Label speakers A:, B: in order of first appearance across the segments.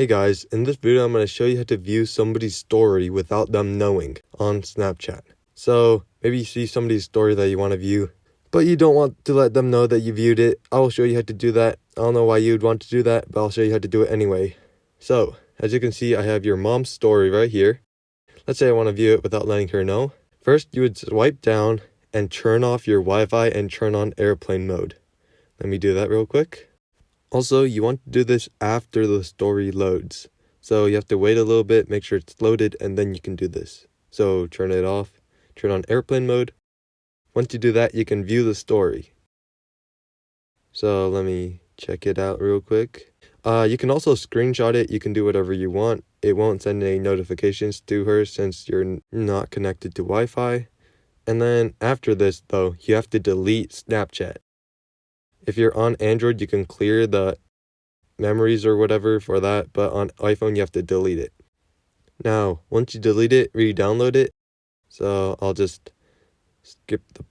A: Hey guys, in this video I'm going to show you how to view somebody's story without them knowing on Snapchat. So maybe you see somebody's story that you want to view, but you don't want to let them know that you viewed it. I will show you how to do that. I don't know why you'd want to do that, but I'll show you how to do it anyway. So as you can see, I have your mom's story right here. Let's say I want to view it without letting her know. First, you would swipe down and turn off your Wi-Fi and turn on airplane mode. Let me do that real quick. Also, you want to do this after the story loads. So you have to wait a little bit, make sure it's loaded, and then you can do this. So turn it off, turn on airplane mode. Once you do that, you can view the story. So let me check it out real quick. You can also screenshot it. You can do whatever you want. It won't send any notifications to her since you're not connected to Wi-Fi. And then after this, though, you have to delete Snapchat. If you're on Android, you can clear the memories or whatever for that, but on iPhone, you have to delete it. Now, once you delete it, re-download it. So I'll just skip the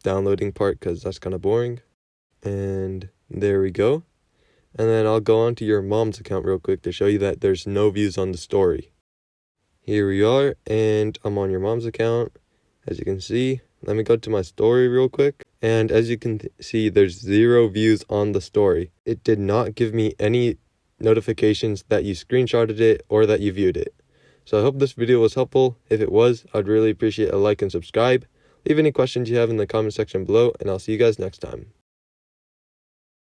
A: downloading part because that's kind of boring. And there we go. And then I'll go on to your mom's account real quick to show you that there's no views on the story. Here we are, and I'm on your mom's account. As you can see, let me go to my story real quick. And as you can see, there's 0 views on the story. It did not give me any notifications that you screenshotted it or that you viewed it. So I hope this video was helpful. If it was, I'd really appreciate a like and subscribe. Leave any questions you have in the comment section below, and I'll see you guys next time.